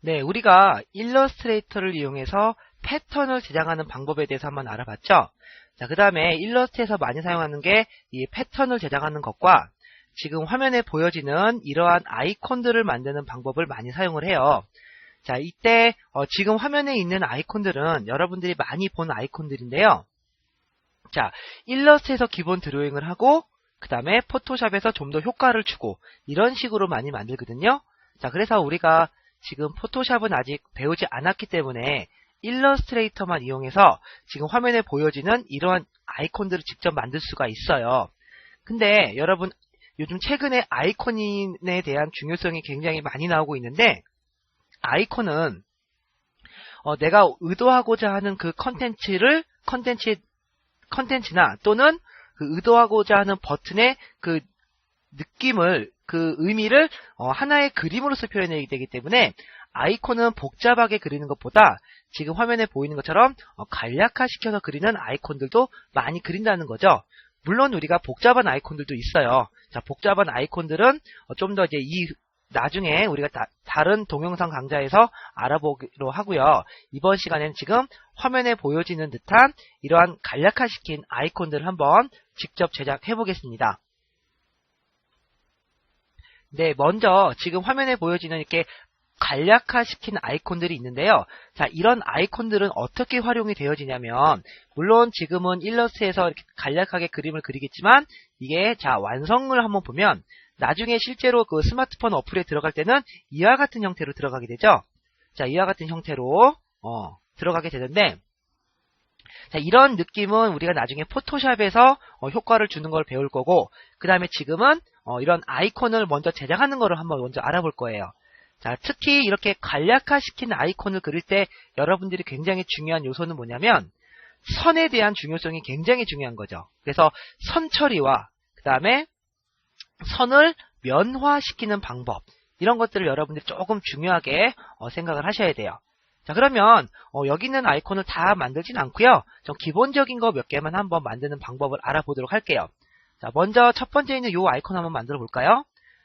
네, 우리가 일러스트레이터를 이용해서 패턴을 제작하는 방법에 대해서 한번 알아봤죠? 자, 그 다음에 일러스트에서 많이 사용하는 게 이 패턴을 제작하는 것과 지금 화면에 보여지는 이러한 아이콘들을 만드는 방법을 많이 사용을 해요. 자, 이때 지금 화면에 있는 아이콘들은 여러분들이 많이 본 아이콘들인데요. 자, 일러스트에서 기본 드로잉을 하고 그 다음에 포토샵에서 좀 더 효과를 주고 이런 식으로 많이 만들거든요. 자, 그래서 우리가 지금 포토샵은 아직 배우지 않았기 때문에 일러스트레이터만 이용해서 지금 화면에 보여지는 이러한 아이콘들을 직접 만들 수가 있어요. 근데 여러분 요즘 최근에 아이콘에 대한 중요성이 굉장히 많이 나오고 있는데 아이콘은 내가 의도하고자 하는 그 컨텐츠나 또는 그 의도하고자 하는 버튼의 그 느낌을 그 의미를 하나의 그림으로서 표현해야 되기 때문에 아이콘은 복잡하게 그리는 것보다 지금 화면에 보이는 것처럼 간략화시켜서 그리는 아이콘들도 많이 그린다는 거죠. 물론 우리가 복잡한 아이콘들도 있어요. 자, 복잡한 아이콘들은 좀 더 이제 나중에 우리가 다른 동영상 강좌에서 알아보기로 하고요. 이번 시간에는 지금 화면에 보여지는 듯한 이러한 간략화시킨 아이콘들을 한번 직접 제작해 보겠습니다. 네, 먼저 지금 화면에 보여지는 이렇게 간략화시킨 아이콘들이 있는데요. 자, 이런 아이콘들은 어떻게 활용이 되어지냐면 물론 지금은 일러스트에서 이렇게 간략하게 그림을 그리겠지만 이게 자 완성을 한번 보면 나중에 실제로 그 스마트폰 어플에 들어갈 때는 이와 같은 형태로 들어가게 되죠. 자, 이와 같은 형태로 들어가게 되는데 자, 이런 느낌은 우리가 나중에 포토샵에서 효과를 주는 걸 배울 거고 그 다음에 지금은 이런 아이콘을 먼저 제작하는 거를 한번 먼저 알아볼 거예요. 자, 특히 이렇게 간략화시킨 아이콘을 그릴 때 여러분들이 굉장히 중요한 요소는 뭐냐면 선에 대한 중요성이 굉장히 중요한 거죠. 그래서 선 처리와 그 다음에 선을 면화시키는 방법 이런 것들을 여러분들이 조금 중요하게 생각을 하셔야 돼요. 자, 그러면 여기 있는 아이콘을 다 만들진 않고요. 좀 기본적인 거 몇 개만 한번 만드는 방법을 알아보도록 할게요. 자, 먼저 첫 번째 있는 이 아이콘 한번 만들어 볼까요?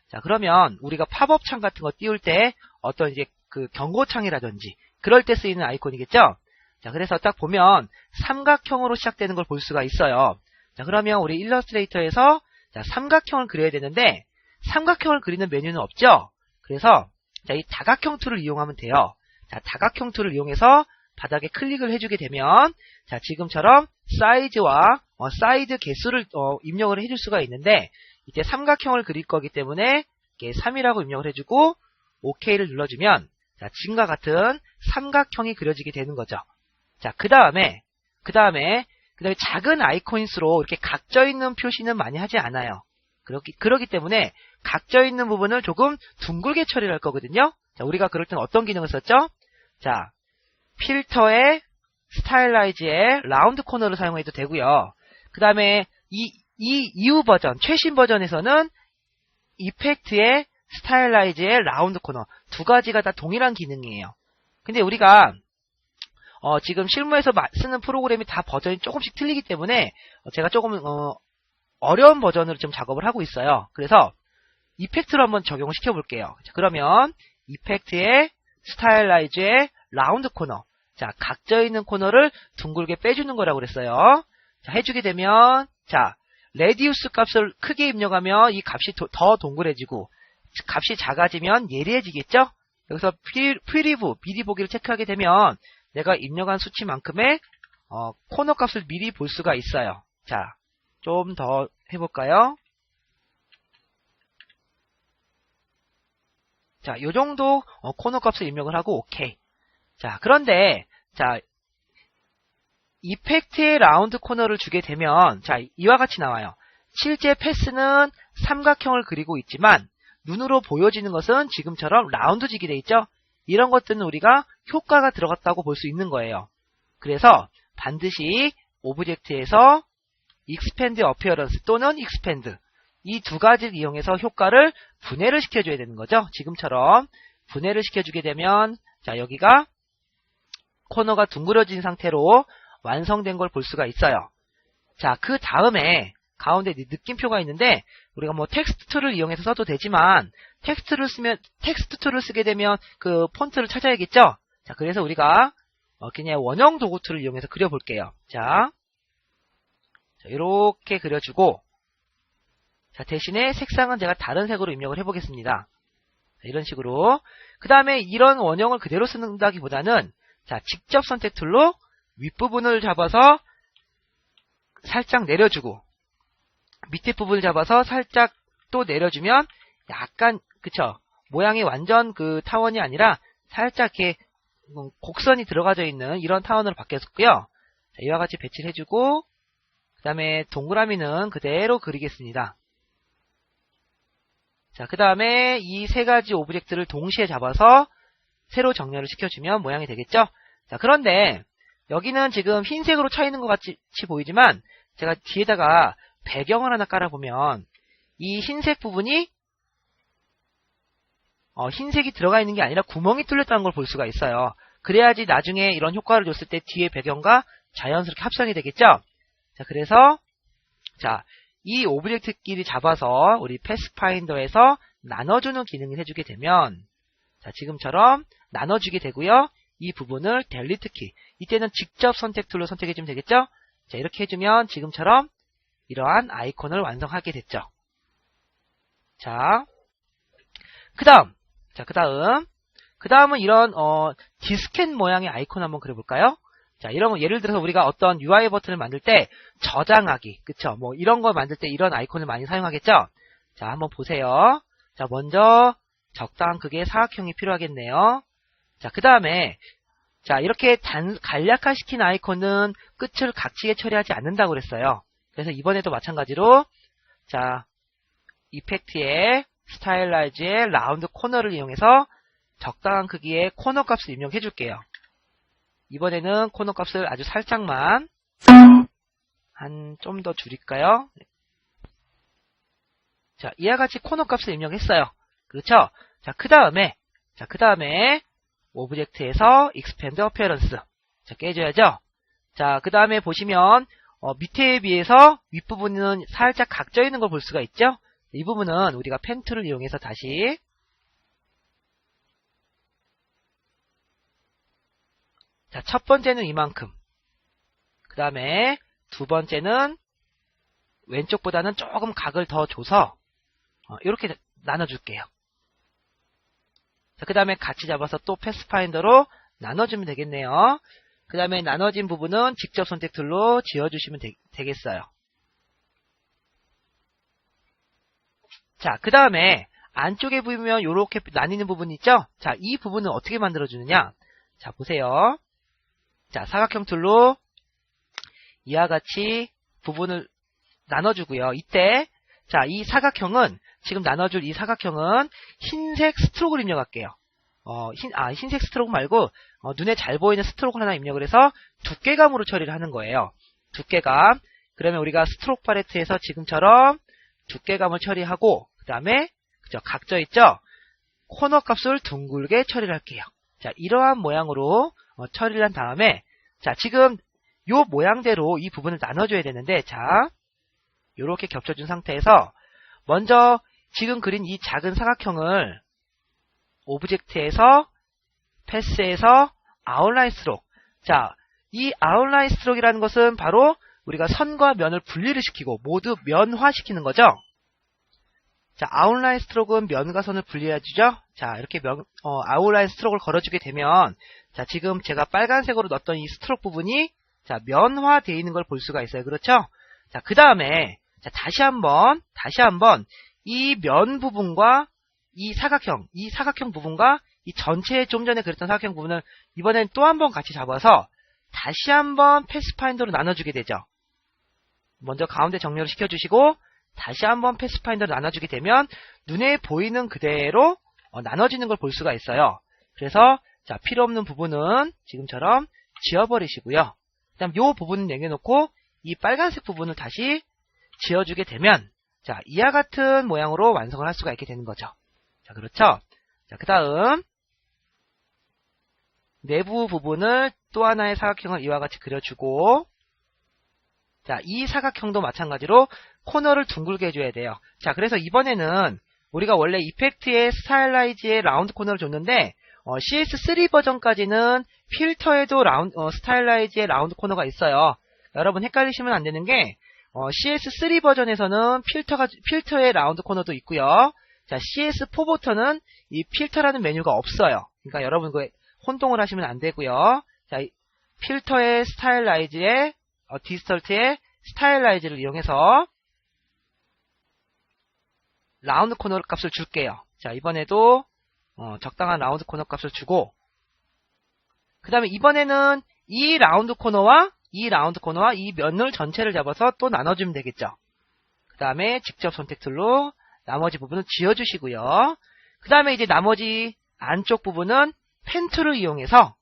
자, 그러면 우리가 팝업 창 같은 거 띄울 때 어떤 이제 그 경고창이라든지 그럴 때 쓰이는 아이콘이겠죠? 자, 그래서 딱 보면 삼각형으로 시작되는 걸 볼 수가 있어요. 자, 그러면 우리 일러스트레이터에서 자, 삼각형을 그려야 되는데 삼각형을 그리는 메뉴는 없죠? 그래서 자, 이 다각형 툴을 이용하면 돼요. 자, 다각형 툴을 이용해서 바닥에 클릭을 해주게 되면 자, 지금처럼 사이즈와 사이드 개수를 입력을 해줄 수가 있는데 이제 삼각형을 그릴 거기 때문에 이렇게 3이라고 입력을 해주고 OK를 눌러주면 자, 지금과 같은 삼각형이 그려지게 되는 거죠. 자, 그 다음에 작은 아이콘일수록 이렇게 각져있는 표시는 많이 하지 않아요. 그렇기 때문에 각져있는 부분을 조금 둥글게 처리를 할 거거든요. 자, 우리가 그럴 땐 어떤 기능을 썼죠? 자, 필터에 스타일라이즈에 라운드 코너를 사용해도 되고요. 그 다음에 이후 버전, 최신 버전에서는 이펙트의 스타일라이즈의 라운드 코너 두 가지가 다 동일한 기능이에요. 근데 우리가 지금 실무에서 쓰는 프로그램이 다 버전이 조금씩 틀리기 때문에 제가 조금 어려운 버전으로 좀 작업을 하고 있어요. 그래서 이펙트로 한번 적용을 시켜 볼게요. 그러면 이펙트의 스타일라이즈의 라운드 코너 자, 각져 있는 코너를 둥글게 빼주는 거라고 그랬어요. 자, 해주게 되면 자, 레디우스 값을 크게 입력하면 이 값이 더 동그래지고 값이 작아지면 예리해지겠죠? 여기서 프리뷰 미리 보기를 체크하게 되면 내가 입력한 수치만큼의 코너 값을 미리 볼 수가 있어요. 자, 좀 더 해볼까요? 자, 요 정도 코너 값을 입력을 하고 오케이. 자, 그런데 자, 이펙트의 라운드 코너를 주게 되면 자, 이와 같이 나와요. 실제 패스는 삼각형을 그리고 있지만 눈으로 보여지는 것은 지금처럼 라운드직이 되어 있죠. 이런 것들은 우리가 효과가 들어갔다고 볼 수 있는 거예요. 그래서 반드시 오브젝트에서 expand appearance 또는 expand 이 두 가지를 이용해서 효과를 분해를 시켜줘야 되는 거죠. 지금처럼 분해를 시켜주게 되면 자, 여기가 코너가 둥그러진 상태로 완성된 걸 볼 수가 있어요. 자, 그 다음에 가운데 느낌표가 있는데 우리가 뭐 텍스트를 이용해서 써도 되지만 텍스트 툴을 쓰게 되면 그 폰트를 찾아야겠죠? 자, 그래서 우리가 그냥 원형 도구 툴을 이용해서 그려볼게요. 자, 이렇게 그려주고, 자, 대신에 색상은 제가 다른 색으로 입력을 해보겠습니다. 자, 이런 식으로. 그 다음에 이런 원형을 그대로 쓴다기보다는, 자, 직접 선택 툴로 윗부분을 잡아서 살짝 내려주고, 밑에 부분을 잡아서 살짝 또 내려주면 약간, 그쵸? 모양이 완전 그 타원이 아니라 살짝 이렇게 곡선이 들어가져 있는 이런 타원으로 바뀌었고요. 자, 이와 같이 배치를 해주고, 그 다음에 동그라미는 그대로 그리겠습니다. 자, 그 다음에 이 세 가지 오브젝트를 동시에 잡아서 세로 정렬을 시켜주면 모양이 되겠죠? 자, 그런데 여기는 지금 흰색으로 쳐 있는 것 같이 보이지만 제가 뒤에다가 배경을 하나 깔아보면 이 흰색 부분이 흰색이 들어가 있는 게 아니라 구멍이 뚫렸다는 걸 볼 수가 있어요. 그래야지 나중에 이런 효과를 줬을 때 뒤에 배경과 자연스럽게 합성이 되겠죠? 자, 그래서 자, 이 오브젝트끼리 잡아서 우리 패스파인더에서 나눠주는 기능을 해주게 되면 자, 지금처럼 나눠주게 되고요. 이 부분을 델리트 키, 이때는 직접 선택 툴로 선택해주면 되겠죠? 자, 이렇게 해주면 지금처럼 이러한 아이콘을 완성하게 됐죠. 자, 그 다음은 이런 디스켓 모양의 아이콘 한번 그려볼까요? 자, 이런 거 예를 들어서 우리가 어떤 UI 버튼을 만들 때 저장하기, 그쵸? 뭐 이런 거 만들 때 이런 아이콘을 많이 사용하겠죠? 자, 한번 보세요. 자, 먼저 적당한 크기의 사각형이 필요하겠네요. 자, 그 다음에 자, 이렇게 간략화시킨 아이콘은 끝을 각지게 처리하지 않는다고 그랬어요. 그래서 이번에도 마찬가지로 자, 이펙트의 스타일라이즈의 라운드 코너를 이용해서 적당한 크기의 코너 값을 입력해 줄게요. 이번에는 코너 값을 아주 살짝만 좀 더 줄일까요? 자, 이와 같이 코너 값을 입력했어요. 그렇죠? 자, 그 다음에 오브젝트에서 expand appearance. 자, 깨줘야죠? 자, 그 다음에 보시면 밑에에 비해서 윗부분은 살짝 각져 있는 걸 볼 수가 있죠? 이 부분은 우리가 펜 툴을 이용해서 다시 자, 첫 번째는 이만큼. 그 다음에 두 번째는 왼쪽보다는 조금 각을 더 줘서 이렇게 나눠줄게요. 자, 그 다음에 같이 잡아서 또 패스파인더로 나눠주면 되겠네요. 그 다음에 나눠진 부분은 직접 선택 툴로 지워주시면 되겠어요. 자, 그 다음에 안쪽에 보면 이렇게 나뉘는 부분 있죠? 자, 이 부분은 어떻게 만들어주느냐? 자, 보세요. 자, 사각형 툴로 이와 같이 부분을 나눠주고요. 이때 자, 이 사각형은 지금 나눠줄 이 사각형은 흰색 스트로크를 입력할게요. 흰색 스트로크 말고 눈에 잘 보이는 스트로크를 하나 입력을 해서 두께감으로 처리를 하는 거예요. 두께감. 그러면 우리가 스트로크 팔레트에서 지금처럼 두께감을 처리하고 그 다음에 그죠, 각져 있죠? 코너 값을 둥글게 처리를 할게요. 자, 이러한 모양으로 처리를 한 다음에 자, 지금 요 모양대로 이 부분을 나눠줘야 되는데 자, 요렇게 겹쳐준 상태에서 먼저 지금 그린 이 작은 사각형을 오브젝트에서 패스에서 아웃라인 스트로크. 자, 이 아웃라인 스트로크라는 것은 바로 우리가 선과 면을 분리를 시키고 모두 면화시키는 거죠. 자, 아웃라인 스트로크는 면과 선을 분리해주죠. 자, 이렇게 아웃라인 스트로크를 걸어주게 되면 자, 지금 제가 빨간색으로 넣었던 이 스트로크 부분이 자, 면화되어 있는 걸 볼 수가 있어요. 그렇죠? 자, 그 다음에 자, 다시 한번 이 면 부분과 이 사각형 부분과 이 전체 좀 전에 그렸던 사각형 부분을 이번엔 또 한 번 같이 잡아서 다시 한번 패스파인더로 나눠주게 되죠. 먼저 가운데 정렬을 시켜주시고 다시 한번 패스파인더로 나눠주게 되면 눈에 보이는 그대로 나눠지는 걸 볼 수가 있어요. 그래서 자, 필요 없는 부분은 지금처럼 지워버리시고요. 그 다음 요 부분은 남겨놓고 이 빨간색 부분을 다시 지워주게 되면 자, 이와 같은 모양으로 완성을 할 수가 있게 되는 거죠. 자, 그렇죠? 자, 그 다음 내부 부분을 또 하나의 사각형을 이와 같이 그려주고 자, 이 사각형도 마찬가지로 코너를 둥글게 해줘야 돼요. 자, 그래서 이번에는 우리가 원래 이펙트의 스타일라이즈의 라운드 코너를 줬는데 CS3 버전까지는 필터에도 스타일라이즈의 라운드 코너가 있어요. 여러분 헷갈리시면 안 되는 게 CS3 버전에서는 필터의 라운드 코너도 있고요. 자, CS4부터는 이 필터라는 메뉴가 없어요. 그러니까 여러분 그 혼동을 하시면 안 되고요. 자, 필터의 스타일라이즈의 디스톨트의 스타일라이즈를 이용해서 라운드 코너 값을 줄게요. 자, 이번에도 적당한 라운드 코너 값을 주고, 그 다음에 이번에는 이 라운드 코너와 이 면을 전체를 잡아서 또 나눠주면 되겠죠. 그 다음에 직접 선택 툴로 나머지 부분을 지워주시고요. 그 다음에 이제 나머지 안쪽 부분은 펜 툴을 이용해서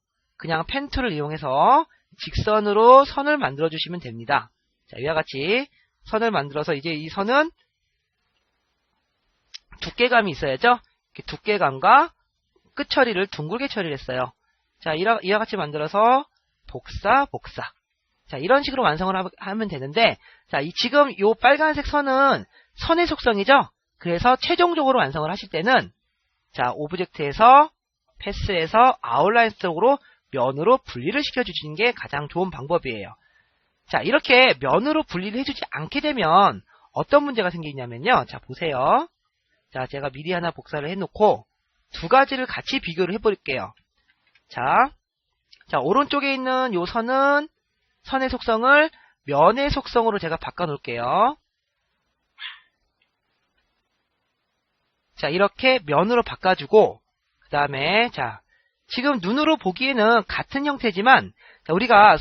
직선으로 선을 만들어 주시면 됩니다. 자, 이와 같이 선을 만들어서 이제 이 선은 두께감이 있어야죠. 이렇게 두께감과 끝 처리를 둥글게 처리를 했어요. 자, 이와 같이 만들어서 복사. 자, 이런 식으로 완성을 하면 되는데, 자, 지금 이 빨간색 선은 선의 속성이죠? 그래서 최종적으로 완성을 하실 때는, 자, 오브젝트에서, 패스에서 아웃라인 스트로크로 면으로 분리를 시켜주시는 게 가장 좋은 방법이에요. 자, 이렇게 면으로 분리를 해주지 않게 되면 어떤 문제가 생기냐면요. 자, 보세요. 자, 제가 미리 하나 복사를 해놓고 두 가지를 같이 비교를 해볼게요. 자, 오른쪽에 있는 요 선은 선의 속성을 면의 속성으로 제가 바꿔놓을게요. 자, 이렇게 면으로 바꿔주고, 그 다음에, 자, 지금 눈으로 보기에는 같은 형태지만, 자, 우리가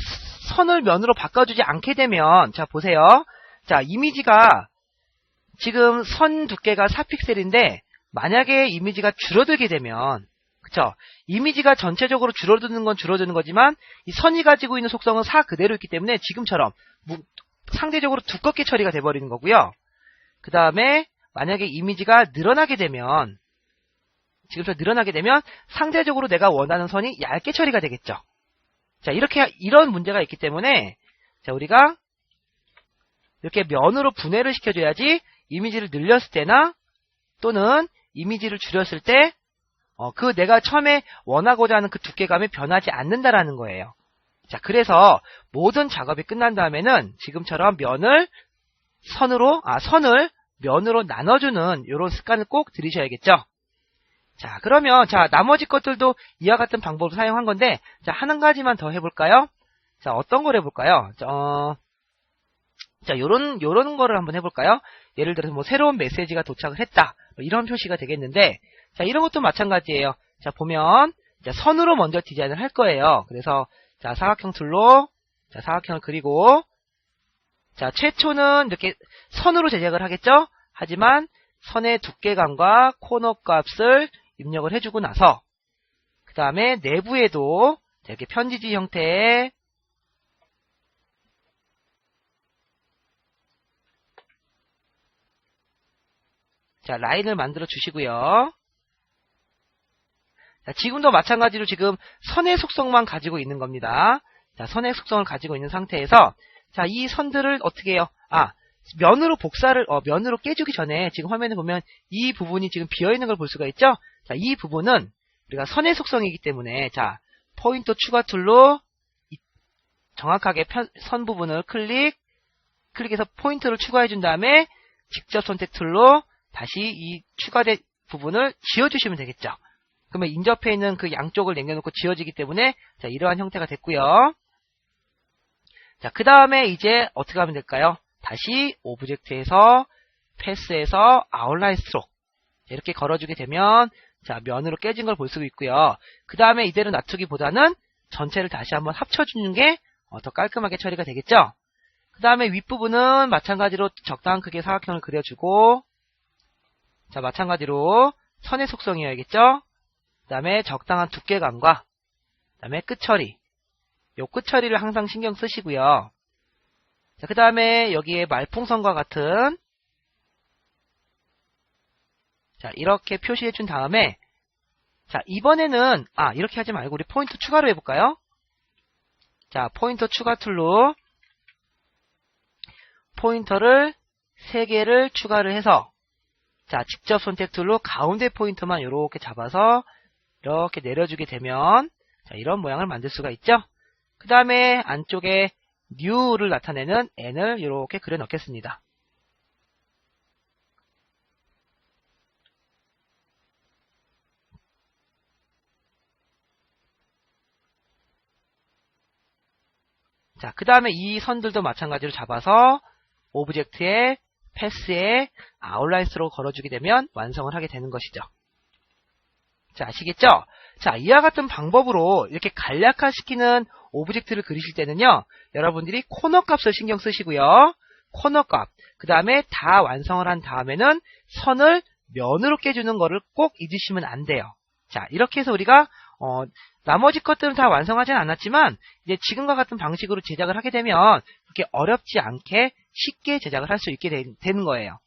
선을 면으로 바꿔주지 않게 되면, 자, 보세요. 자, 이미지가, 지금 선 두께가 4픽셀인데, 만약에 이미지가 줄어들게 되면, 그쵸? 이미지가 전체적으로 줄어드는 건 줄어드는 거지만, 이 선이 가지고 있는 속성은 4 그대로 있기 때문에, 지금처럼, 상대적으로 두껍게 처리가 돼버리는 거고요. 그 다음에, 만약에 이미지가 늘어나게 되면, 지금부터 늘어나게 되면 상대적으로 내가 원하는 선이 얇게 처리가 되겠죠. 자, 이런 문제가 있기 때문에, 자, 우리가 이렇게 면으로 분해를 시켜줘야지 이미지를 늘렸을 때나 또는 이미지를 줄였을 때, 내가 처음에 원하고자 하는 그 두께감이 변하지 않는다라는 거예요. 자, 그래서 모든 작업이 끝난 다음에는 지금처럼 선을 면으로 나눠주는 이런 습관을 꼭 들이셔야겠죠. 자, 그러면, 자, 나머지 것들도 이와 같은 방법을 사용한 건데, 자, 한 가지만 더 해볼까요? 자, 어떤 걸 해볼까요? 자, 요런 거를 한번 해볼까요? 예를 들어서 새로운 메시지가 도착을 했다. 이런 표시가 되겠는데, 자, 이런 것도 마찬가지예요. 자, 보면, 자, 선으로 먼저 디자인을 할 거예요. 그래서, 자, 사각형 툴로, 자, 사각형을 그리고, 자, 최초는 이렇게 선으로 제작을 하겠죠? 하지만 선의 두께감과 코너 값을 입력을 해주고 나서 그 다음에 내부에도 이렇게 편지지 형태의 자, 라인을 만들어 주시고요. 자, 지금도 마찬가지로 지금 선의 속성만 가지고 있는 겁니다. 자, 선의 속성을 가지고 있는 상태에서 자, 이 선들을 어떻게 해요? 면으로 깨주기 전에 지금 화면에 보면 이 부분이 지금 비어있는 걸 볼 수가 있죠? 자, 이 부분은 우리가 선의 속성이기 때문에 자, 포인터 추가 툴로 정확하게 선 부분을 클릭해서 포인터를 추가해 준 다음에 직접 선택 툴로 다시 이 추가된 부분을 지워주시면 되겠죠? 그러면 인접해 있는 그 양쪽을 남겨놓고 지워지기 때문에 자, 이러한 형태가 됐고요. 자, 그 다음에 이제 어떻게 하면 될까요? 다시 오브젝트에서 패스에서 아웃라인 스트로크 이렇게 걸어주게 되면 자, 면으로 깨진 걸 볼 수 있고요. 그 다음에 이대로 놔두기보다는 전체를 다시 한번 합쳐주는 게 더 깔끔하게 처리가 되겠죠? 그 다음에 윗부분은 마찬가지로 적당한 크기의 사각형을 그려주고 자, 마찬가지로 선의 속성이어야겠죠? 그 다음에 적당한 두께감과 그 다음에 끝 처리 요 끝 처리를 항상 신경 쓰시고요. 자, 그 다음에 여기에 말풍선과 같은 자, 이렇게 표시해 준 다음에 자, 이번에는 이렇게 하지 말고 우리 포인터 추가로 해볼까요? 자, 포인터 추가 툴로 포인터를 3개를 추가를 해서 자, 직접 선택 툴로 가운데 포인트만 이렇게 잡아서 이렇게 내려주게 되면 자, 이런 모양을 만들 수가 있죠. 그 다음에 안쪽에 new를 나타내는 n을 이렇게 그려 넣겠습니다. 자, 그 다음에 이 선들도 마찬가지로 잡아서 오브젝트에 패스에 아웃라인 스트로크 걸어주게 되면 완성을 하게 되는 것이죠. 자, 아시겠죠? 자, 이와 같은 방법으로 이렇게 간략화시키는 오브젝트를 그리실 때는요, 여러분들이 코너 값을 신경 쓰시고요. 코너 값, 그 다음에 다 완성을 한 다음에는 선을 면으로 깨주는 거를 꼭 잊으시면 안 돼요. 자, 이렇게 해서 우리가 나머지 것들은 다 완성하진 않았지만 이제 지금과 같은 방식으로 제작을 하게 되면 그렇게 어렵지 않게 쉽게 제작을 할 수 있게 되는 거예요.